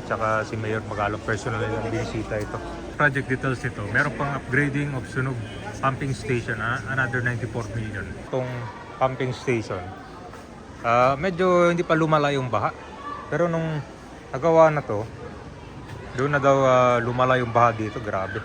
tsaka si Mayor Magalong personal ang binisita ito. Project details nito, meron pang upgrading of Sunog pumping station, another 94 million. Itong pumping station, medyo hindi pa lumala yung baha. Pero nung nagawa na to, doon na daw lumala yung baha dito, grabe.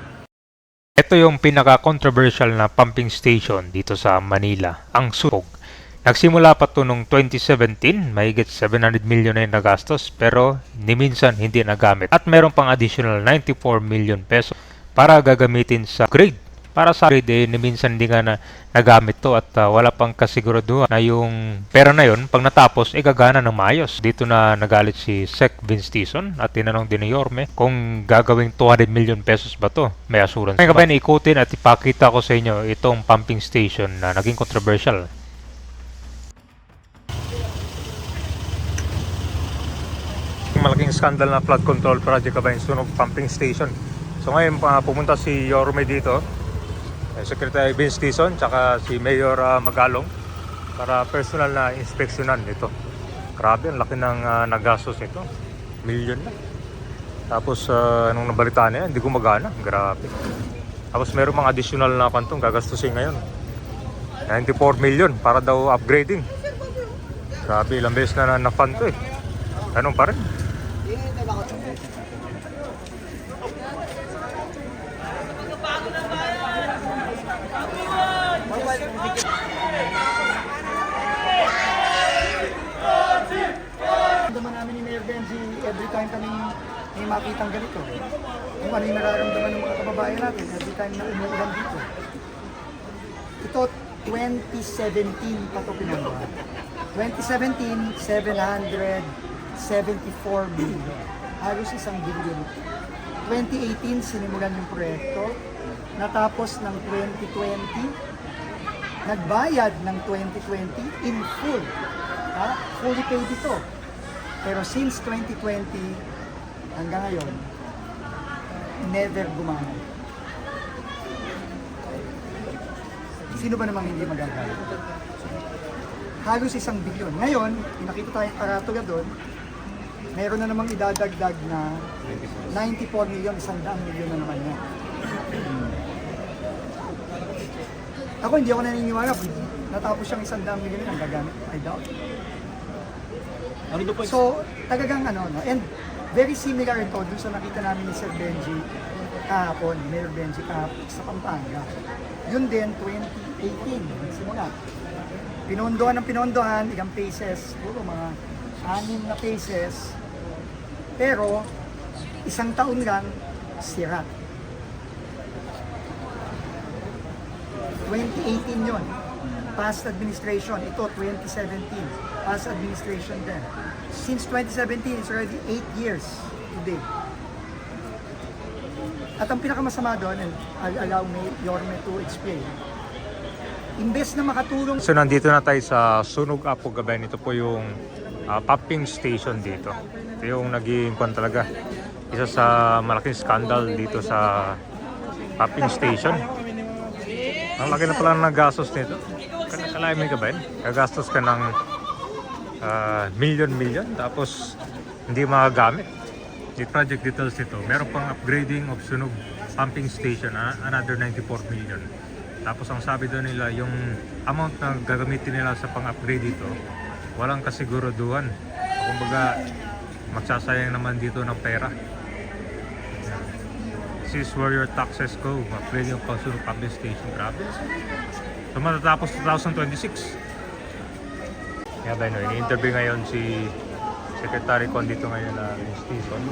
Ito yung pinaka-controversial na pumping station dito sa Manila, ang Sunog. Nagsimula pa to noong 2017, mahigit 700 million na yung nagastos, pero ni minsan hindi nagamit. At meron pang additional 94 million pesos para gagamitin sa grade. Para sa grade, ni minsan hindi nga na nagamit to at wala pang kasiguraduhan na yung pera na yon pag natapos, gagana ng maayos. Dito na nagalit si Sec Vince Tison at tinanong din ni Yorme kung gagawing 200 million pesos ba to, may assurance ba. Ngayon ikutin at ipakita ko sa inyo itong pumping station na naging controversial. Malaking skandal na flood control project kabayan, Sunog pumping station. So ngayon pumunta si Yorme dito, Secretary Vince Tison, tsaka si Mayor Magalong para personal na inspeksyonan ito. Grabe, ang laki ng nagastos nito, million na. Tapos nung nabalitaan na yan, hindi gumagana, grabe. Tapos meron mga additional na pantong gagastusin ngayon, 94 million para daw upgrading. Grabe, ilang beses na na-fund to ganun pa rin. Naman namin ni Mayor Benji every time kami may makitang ganito. Kung ano yung nararamdaman ng mga kababayan natin every time na umuulan dito. Ito 2017 pa ito pinagawa. 2017, 774 million. Halos isang billion. 2018, sinimulan yung proyekto. Natapos ng 2020. Nagbayad ng 2020 in full. Fully paid ito. Pero since 2020 hanggang ngayon, never gumana. Sino ba namang hindi magagalit? Halos isang bilyon. Ngayon, pinakita tayong karatula doon, meron na namang idadagdag na 94 million, 100 million na naman yan. Ako hindi ako naniniwala kung natapos siyang 100 million ang gagamit. I doubt. So, talagang and very similar ito dun sa nakita namin ni Sir Benji kahapon, Mayor Benji kahapon sa Pampanga. Yun din, 2018, simula. Pinondohan, ilang phases, puro mga 6 na phases. Pero, isang taon lang, sira. 2018 yun. Past administration, ito 2017. Past administration din. Since 2017, it's already 8 years today. At ang pinakamasama doon, and I'll allow Yorme to explain, imbes na makatulong. So nandito na tayo sa Sunog Apo Gabayan. Ito po yung pumping station dito. Ito yung naging talaga isa sa malaking skandal dito sa pumping station. Ang laki na pala ng nagastos nito. Kalahin mo ka ba yun? Gagastos ka ng million tapos hindi magagamit. The project details nito, meron pang upgrading of Sunog pumping station, another 94 million. Tapos ang sabi doon nila, yung amount na gagamitin nila sa pang-upgrade dito, walang kasiguraduhan. Kumbaga, magsasayang naman dito ng pera. This is where your taxes go. Upgrading of Sunog pumping station, grabe. So matatapos 2026. Kaya ba yun, ini-interview ngayon si Secretary Con dito ngayon na Stephen.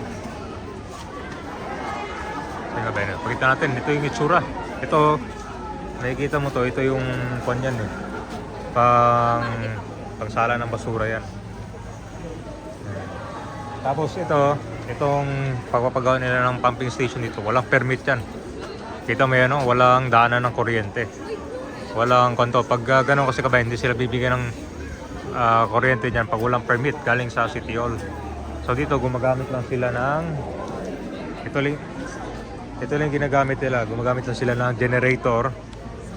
Kaya ba yun, pakita natin, ito yung itsura. Ito, nakikita mo to, ito yung kon yan pangsala ng basura yan. Tapos itong pagpapagawa nila ng pumping station dito, walang permit yan. Kita mo yan, walang daanan ng kuryente. Walang konto. Pag ganun kasi kabayan, hindi sila bibigyan ng kuryente dyan pag walang permit galing sa City Hall. So dito gumagamit lang sila ng ito lang ginagamit nila. Gumagamit lang sila ng generator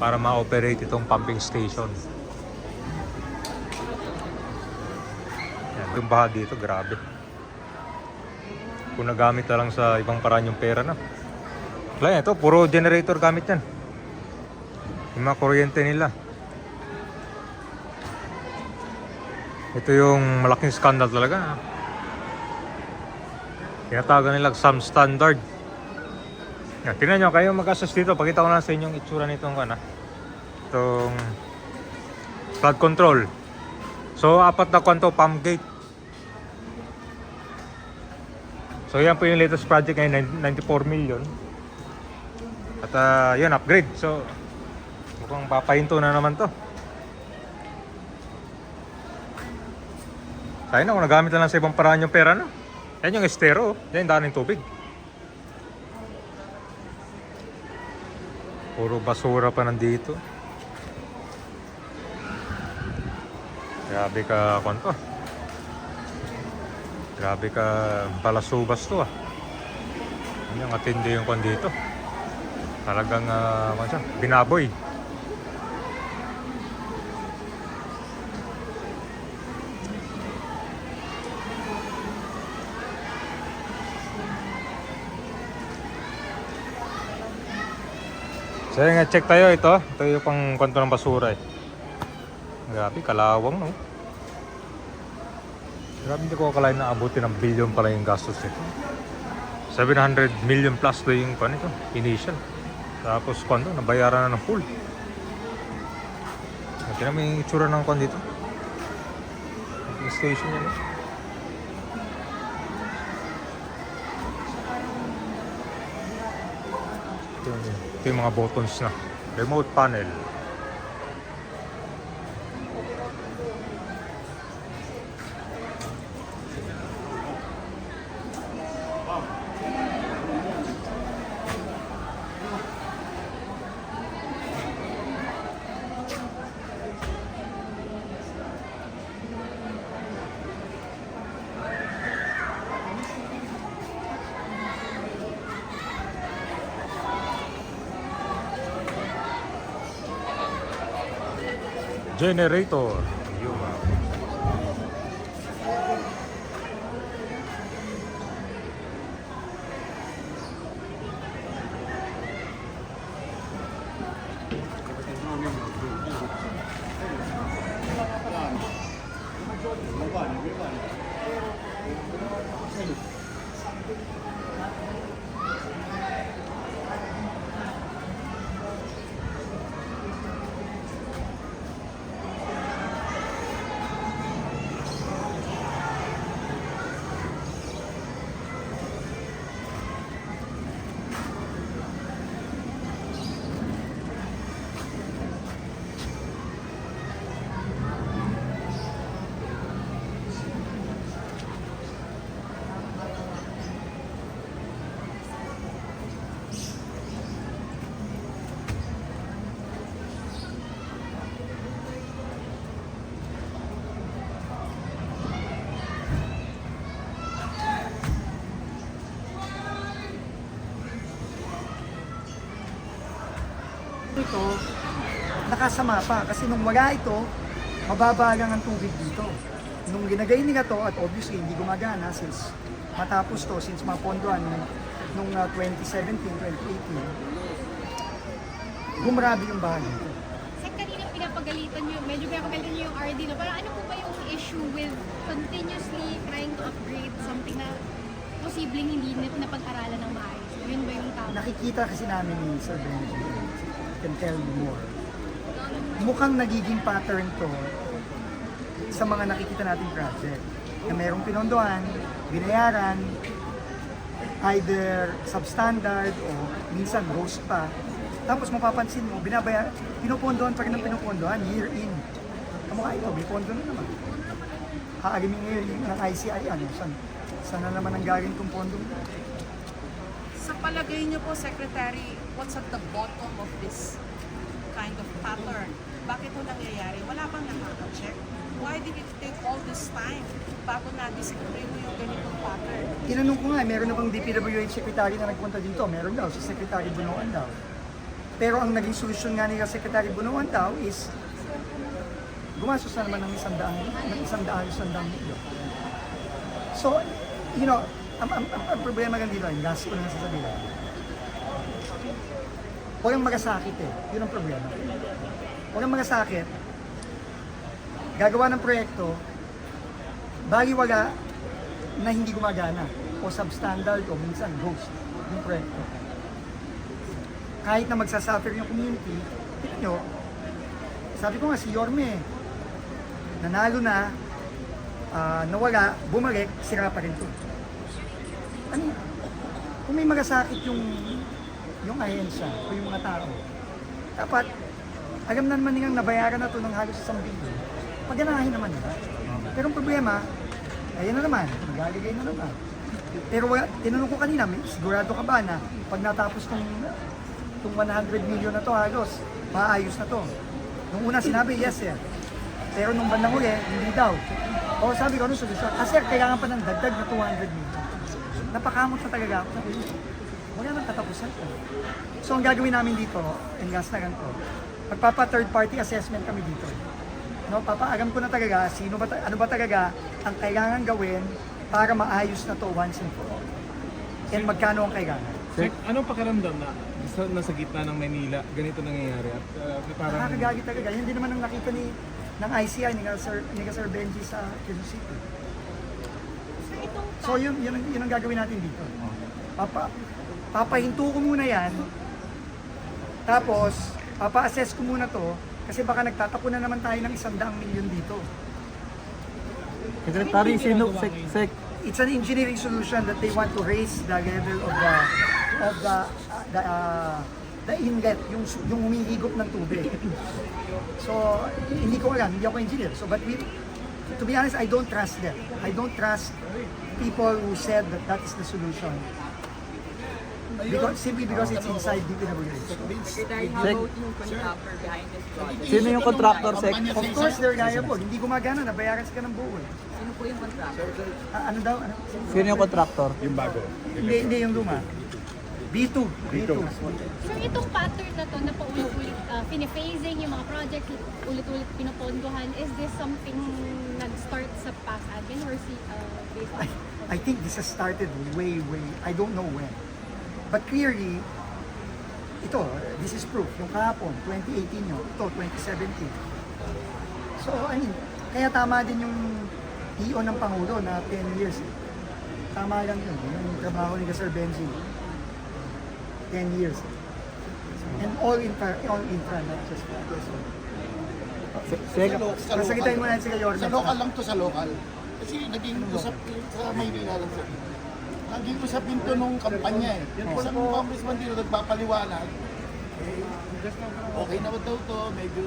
para ma-operate itong pumping station. Yan, yung baha dito, grabe. Kung nagamit na lang sa ibang paraan yung pera na. Wala yan, ito, puro generator gamit yan. Yung mga kuryente nila. Ito yung malaking scandal talaga. Tinatagan nila some standard. Yan, tingnan nyo, kayo mag-assess dito. Pakita ko na sa inyo yung itsura nitong itong flood control. So, 4 na kwanto, pump gate. So, yan po yung latest project ngayon, 94 million. At yun, upgrade. So, mukhang papahinto na naman to. Tayo na, kung nagamit na lang sa ibang paraan yung pera, no? Yan yung estero, yan yung daan ng tubig. Puro basura pa nandito. Grabe ka, kwanto. Grabe ka, palasubas to ah. Yan yung atindi yung kwan dito. Talagang, binaboy. So yun nga, check tayo ito. Ito yung pang kwanto ng basura eh. Grabe, kalawang no. Grabe, hindi ko akalain na abutin ng billion pala yung gastos nito. 700 million plus to yung kwan ito, initial. Tapos kwan to, nabayaran na ng full. Tignan mo yung itsura ng kwan dito. Yung station yan eh. Ito yung mga buttons na. Remote panel. Generator. Ito, nakasama pa kasi nung wala ito, mababa lang ang tubig dito. Nung ginagay nila to at obviously hindi gumagana since matapos to, since mapondoan nung 2017, 2018, gumrabi yung bahay dito. Sa kanina pinapagalitan nyo, medyo pinapagalitan nyo yung RD na parang ano po ba yung issue with continuously trying to upgrade something na posibleng hindi napag-aralan ng maayos? Yun ba yung tama? Nakikita kasi namin ni Sir Benji, can tell you more. Mukhang nagiging pattern to sa mga nakikita nating project. Na merong pinondohan, binayaran, either substandard o minsan ghost pa. Tapos mapapansin mo, pinupondohan pa rin ng pinupondohan year in. Kamukha ito, may pondo na naman. Haalimin ngayon ng ICI, saan na naman ang galing itong pondo? Sa palagay niyo po, Secretary, what's at the bottom of this kind of pattern? Bakit po nangyayari? Wala bang nakaka-check? Why did it take all this time bago na-discover mo yung ganitong pattern? Tinanong ko nga, meron na bang DPWH secretary na nagpunta dito? Meron daw, si Secretary Bunuan daw. Pero ang naging solusyon nga nila Secretary Bunuan daw is gumastos na naman ng 100 milyon. So, ang problema lang dito, yung gas ko na sasabihin. Walang magasakit eh. Yun ang problema. Walang magasakit. Gagawa ng proyekto, baliwala na hindi gumagana o substandard o minsan ghost yung proyekto. Kahit na magsasuffer yung community, tignan nyo, sabi ko nga si Yorme, nanalo na, nawala, bumalik, sira pa rin to. Ano, kung may magasakit yung ahensya o yung mga tao, dapat alam na naman nilang nabayaran na to ng halos 1 billion. Paganahin naman nila. Pero ang problema, ayun na naman, magaligay na naman. Pero tinanong ko kanina, sigurado ka ba na pag natapos tong 100 million na to halos, maayos na to. Nung una sinabi, yes sir. Pero nung bandang uli, hindi daw. O sabi ko, ano solusyon? Sir, kailangan pa ng dagdag na 200 million. Napakamot na talaga ako. Sabi ko, wala nang katapusan ko. So ang gagawin namin dito, engas na lang ko, magpapa third party assessment kami dito. No, papaagam ko na talaga ano ba talaga ang kailangan gawin para maayos na to once and for all. And magkano ang kailangan. Sek, anong pakiramdam na nasa gitna ng Manila, ganito nangyayari? At parang... Nakakagagi talaga. Yan din naman ang nakita ng ICI, ni Sir Benji sa Quezon City. Sir, itong So yun ang gagawin natin dito. Papahinto ko muna yan. Tapos, papa-assess ko muna to. Kasi baka nagtatapo na naman tayo ng 100 million dito. Secretary, sino, Sec, It's an engineering solution that they want to raise the level of the inlet, yung humihigop ng tubig. So, hindi ko alam, hindi ako engineer. So, to be honest, I don't trust them. I don't trust people who said that is the solution. Simply because it's inside DPWH. Secretary, how about yung contractor behind this project? sino yung contractor, Sec? Of course, they're liable. Hindi gumagana, nabayaran sila ng buo. Sino po yung contractor? Ano daw? Ano? Sino yung contractor? Yung bago. Hindi yung luma. B2. Sir, itong pattern na to na paulit-ulit piniphasing yung mga projects, ulit-ulit pinopondohan, is this something nag-start sa past admin or based on... I think this has started way, I don't know when. But clearly, this is proof. Yung kahapon, 2018 yun, ito, 2017. So, kaya tama din yung EO ng Pangulo na 10 years. Tama lang yun, yung trabaho ni Sir Benji. 10 years. And all infra, not just that. Sec, Sasagitain mo na sila Yorme. Sa local lang to, sa local. Kasi naging usap sa Maynila lang sa naging usapin to nung kampanya eh. Sa congressman dito nagpapaliwanag, okay naman daw to, medyo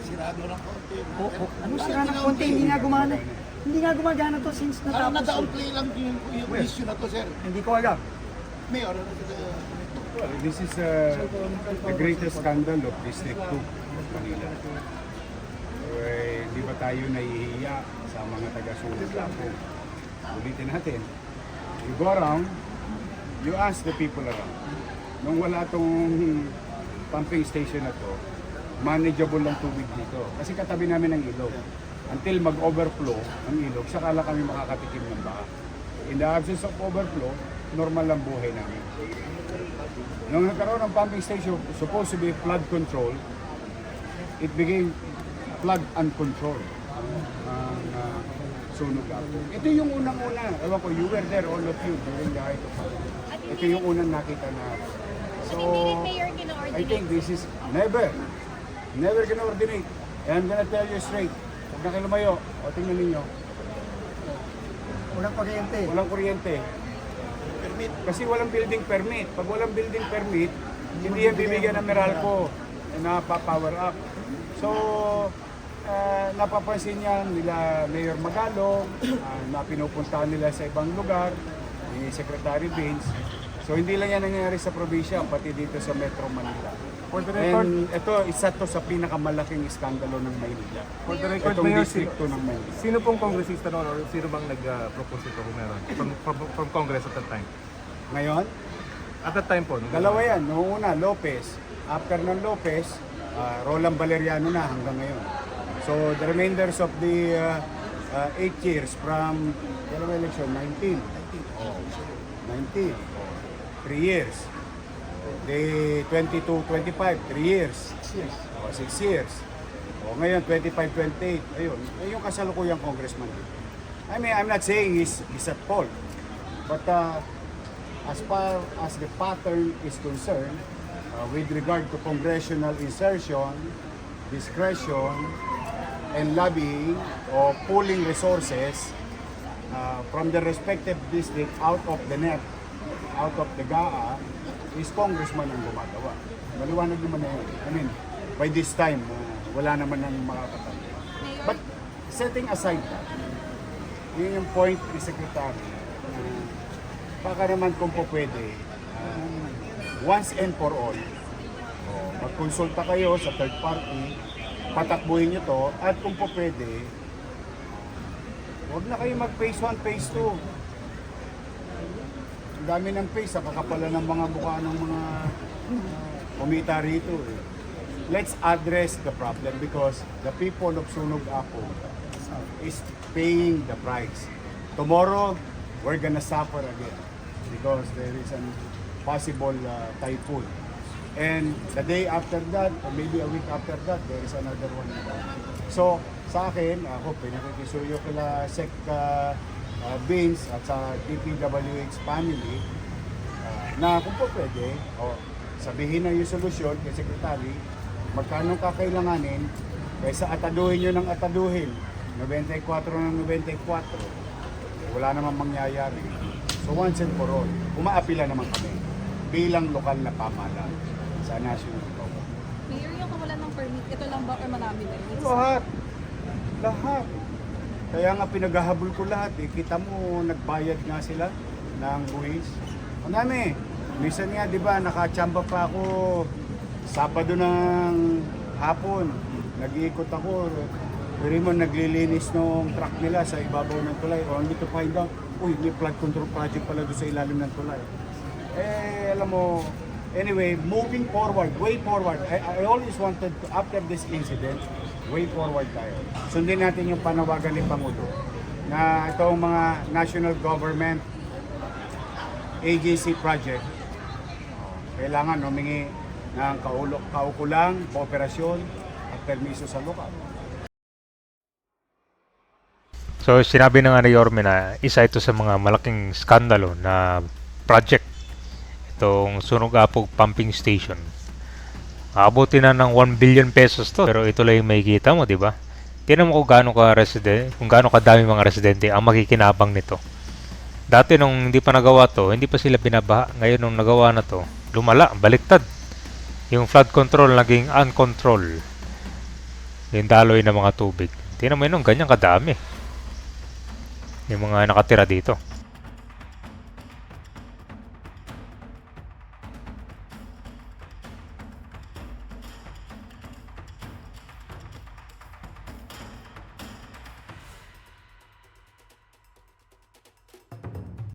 sirado ng konti. Ano sira ng konti? Hindi nga gumana. Hindi nga gumagana to since Parang natapos. na-downplay lang yung issue na to, sir. Hindi ko alam. Mayor, This is the greatest scandal of District 2 of Manila. Di ba tayo nahihiya sa mga taga-sulat ako? Ulitin natin. You go around, you ask the people around. Nung wala tong pumping station na to, manageable lang tubig dito. Kasi katabi namin ng ilog. Until mag-overflow ang ilog, saka lang kami makakatikim ng baha. In the absence of overflow, normal lang buhay namin. Nung nagkaroon ng pumping station, supposed to be flood control, it became flood uncontrolled. Sunog ako. Ito yung unang-una. Ewan ko, you were there, all of you, during the height of it. Ito yung unang nakita na. So, Mayor kino-ordinate. I think this is never gonna ordinate. And I'm gonna tell you straight, huwag na kayo lumayo. O tingnan ninyo, Walang kuryente. walang kuryente. Kasi walang building permit. Pag walang building permit, hindi yan bibigyan ng Meralco na pa-power up. So, napapansin yan nila Mayor Magalong, na pinupuntahan nila sa ibang lugar, ni Secretary Baines. So hindi lang yan nangyayari sa probinsya, pati dito sa Metro Manila. For the record, And ito, isa to sa pinakamalaking iskandalo ng Maynila. for the record, Itong Mayor, District 2 ng Maynila. sino pong kongresista noon or sino bang nag-propose ito kung meron? From Congress at that time? Ngayon, At that time po? dalawa yan. Noong una, Lopez. After ng Lopez, Roland Valeriano na hanggang ngayon. So the remainders of the 8 years from election, 19. 19. 3 years. Day 22, 25, 3 years. 6 years. 6 years. Ngayon, 25, 28. Ayun. Yung kasalukuyang congressman din. I mean, I'm not saying he's at fault. But as far as the pattern is concerned, with regard to congressional insertion, discretion, and lobbying or pooling resources from the respective district out of the net, out of the GAA, is congressman ang gumagawa. Maliwanag naman na yun. I mean, by this time, wala naman nang makakatabi. But setting aside that, yun yung point ni Secretary, baka naman kung po pwede, once and for all, magkonsulta kayo sa third party, patakbuhin nyo to, at kung po pwede, huwag na kayo mag-phase 1, phase 2. Ang dami ng phase, sa kakapala ng mga mukha ng mga kumita rito. Let's address the problem because the people of Sunog Apo is paying the price. Tomorrow, we're gonna suffer again because there is a possible typhoon. And the day after that, or maybe a week after that, there is another one. So, sa akin, ako pinakikisuyo kila Sec Vince at sa DPWH family na kung po pwede, sabihin na yung solusyon kay Secretary, magkano kakailanganin kaysa ataduhin nyo ng ataduhin 94 ng 94, wala namang mangyayari. So once and for all, umaapila naman kami bilang lokal na pamahalaan sa national government. Mayor, yung kawalan ng permit, ito lang ba or marami na yun? Lahat. Kaya nga pinaghahabol ko lahat eh. Kita mo, nagbayad nga sila ng buwis. Ang dami. Minsan nga, di ba, nakachamba pa ako Sabado ng hapon. Nag-iikot ako. Pero mo naglilinis ng truck nila sa ibabaw ng tulay. Only to find out, uy, may flood control project pala doon sa ilalim ng tulay. Alam mo, anyway, moving forward, way forward. I always wanted to, after this incident, way forward tayo. Sundin natin yung panawagan ni Pangulo na itong mga national government agency project, kailangan humingi ng kaukulang, kooperasyon at permiso sa lokal. So sinabi ng Yorme na isa ito sa mga malaking skandalo na project, itong Sunog Apog Pumping Station. Abutin na ng 1 billion pesos to, pero ito lang yung makikita mo, di ba? Tingnan mo kung gaano kadami mga residente ang makikinabang nito. Dati nung hindi pa nagawa to, hindi pa sila binabaha. Ngayon nung nagawa na to, lumala, baliktad. Yung flood control naging uncontrolled. Yung daloy ng mga tubig. Tingnan mo yun, ganyan kadami yung mga nakatira dito.